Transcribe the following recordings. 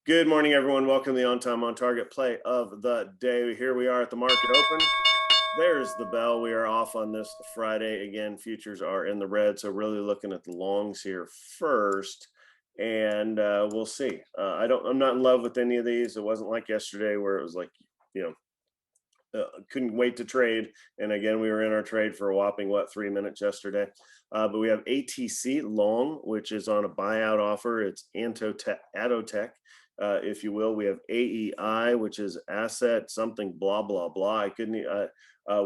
Good morning, everyone. Welcome to the On Time On Target play of the day. Here we are at the market open. There's the bell. We are off on this Friday. Again, futures are in the red. So really looking at the longs here first. And we'll see. I'm not in love with any of these. It wasn't like yesterday where it was like, you know, couldn't wait to trade. And again, we were in our trade for a whopping 3 minutes yesterday. But we have ATC long, which is on a buyout offer. It's Atotech, if you will. We have AEI, which is asset something blah blah blah. I couldn't.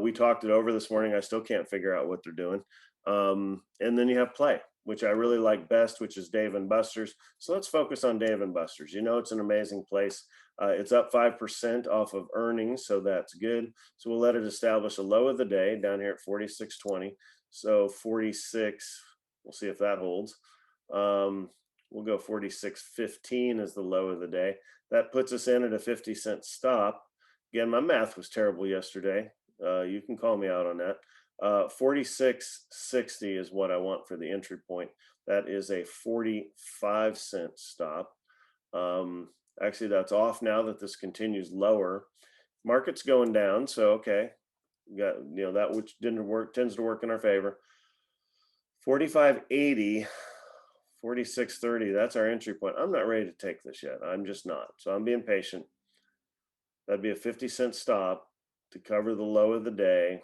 We talked it over this morning. I still can't figure out what they're doing. And then you have Play, which I really like best, which is Dave and Buster's. So let's focus on Dave and Buster's. You know, it's an amazing place. It's up 5% off of earnings, so that's good. So we'll let it establish a low of the day down here at 46.20. So 46, we'll see if that holds. We'll go 46.15 as the low of the day. That puts us in at a 50-cent stop. Again, my math was terrible yesterday. You can call me out on that. 46.60 is what I want for the entry point. That is a 45-cent stop. Actually, that's off now that this continues lower. Market's going down, so okay. Got that which didn't work tends to work in our favor. 45.80, 46.30. That's our entry point. I'm not ready to take this yet. I'm just not. So I'm being patient. That'd be a 50-cent stop to cover the low of the day.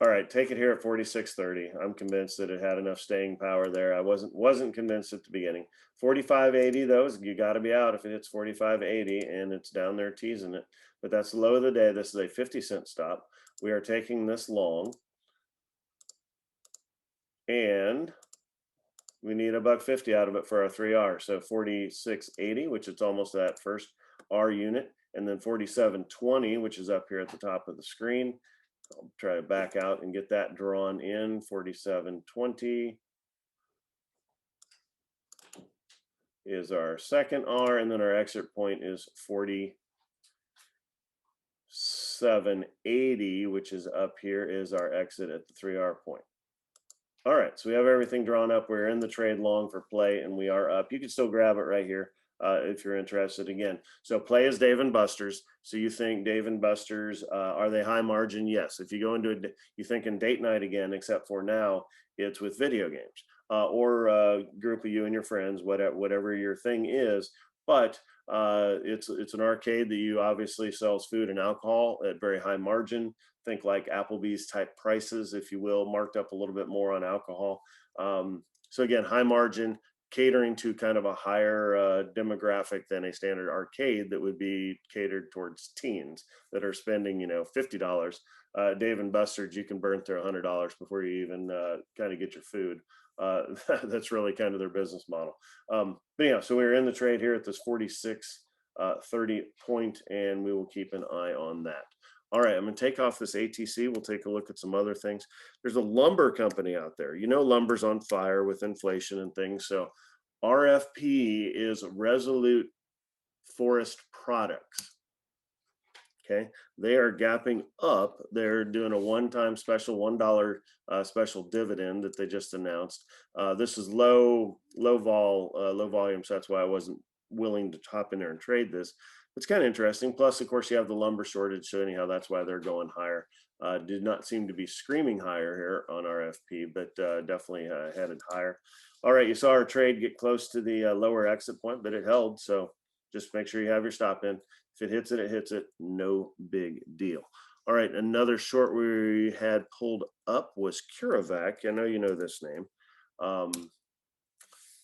All right, take it here at 46.30. I'm convinced that it had enough staying power there. I wasn't convinced at the beginning. 45.80 though, you got to be out if it hits 45.80 and it's down there teasing it. But that's the low of the day. This is a 50-cent stop. We are taking this long, and we need $1.50 out of it for our 3R. So 46.80, which it's almost that first R unit, and then 47.20, which is up here at the top of the screen. I'll try to back out and get that drawn in. 47.20 is our second R, and then our exit point is 47.80, which is up here, is our exit at the 3R point. All right, so we have everything drawn up. We're in the trade long for Play, and we are up. You can still grab it right here if you're interested again. So Play is Dave and Buster's. So you think Dave and Buster's, are they high margin? Yes. If you go into it, you think in date night again, except for now it's with video games or a group of you and your friends, whatever your thing is. But it's an arcade that you obviously sells food and alcohol at very high margin. Think like Applebee's type prices, if you will, marked up a little bit more on alcohol. So again, high margin, catering to kind of a higher demographic than a standard arcade that would be catered towards teens that are spending, $50. Dave and Buster's, you can burn through $100 before you even kind of get your food. That's really kind of their business model. But yeah, so we're in the trade here at this 46.30 point, and we will keep an eye on that. All right, I'm going to take off this ATC. We'll take a look at some other things. There's a lumber company out there. Lumber's on fire with inflation and things. So RFP is Resolute Forest Products. Okay, they are gapping up. They're doing a one-time special $1 special dividend that they just announced. This is low volume, so that's why I wasn't willing to hop in there and trade this. It's kind of interesting. Plus, of course, you have the lumber shortage, so anyhow, that's why they're going higher. Did not seem to be screaming higher here on RFP, but definitely headed higher. All right, you saw our trade get close to the lower exit point, but it held. So just make sure you have your stop in. If it hits it, it hits it. No big deal. All right, another short we had pulled up was CureVac. I know you know this name.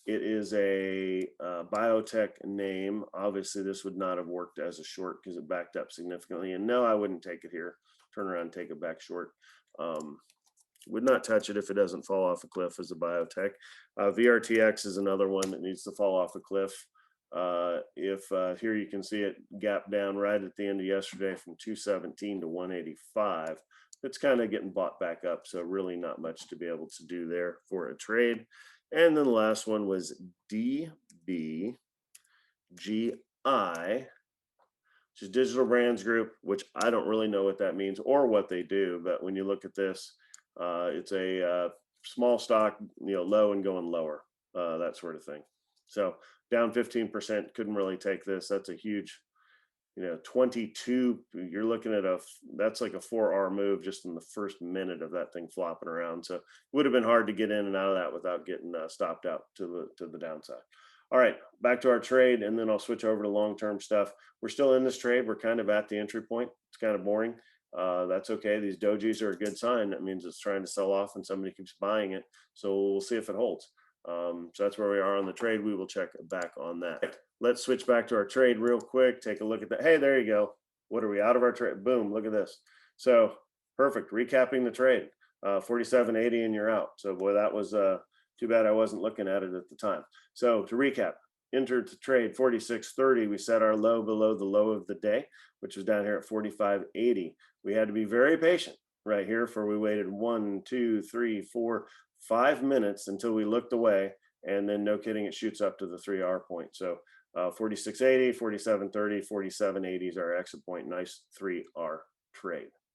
It is a biotech name. Obviously, this would not have worked as a short because it backed up significantly. And no, I wouldn't take it here. Turn around and take it back short. Would not touch it if it doesn't fall off a cliff as a biotech. VRTX is another one that needs to fall off a cliff. Here you can see it gap down right at the end of yesterday from 217 to 185. It's kind of getting bought back up. So really not much to be able to do there for a trade. And then the last one was DBGI, which is Digital Brands Group, which I don't really know what that means or what they do. But when you look at this, It's a small stock, low and going lower, that sort of thing. So down 15%, couldn't really take this. That's a huge, 22. You're looking at that's like a 4R move just in the first minute of that thing flopping around. So it would have been hard to get in and out of that without getting stopped out to the downside. All right, back to our trade, and then I'll switch over to long-term stuff. We're still in this trade. We're kind of at the entry point. It's kind of boring. That's okay. These dojis are a good sign. That means it's trying to sell off and somebody keeps buying it. So we'll see if it holds. So that's where we are on the trade. We will check back on that. Let's switch back to our trade real quick. Take a look at that. Hey, there you go. What are we out of our trade? Boom, look at this. So perfect. Recapping the trade, 47.80 and you're out. So boy, that was too bad I wasn't looking at it at the time. So to recap, entered to trade 46.30. We set our low below the low of the day, which was down here at 45.80. We had to be very patient right here, for we waited 1, 2, 3, 4, 5 minutes until we looked away, and then no kidding, it shoots up to the 3R point. So 46.80, 47.30, 47.80 is our exit point. Nice 3R trade.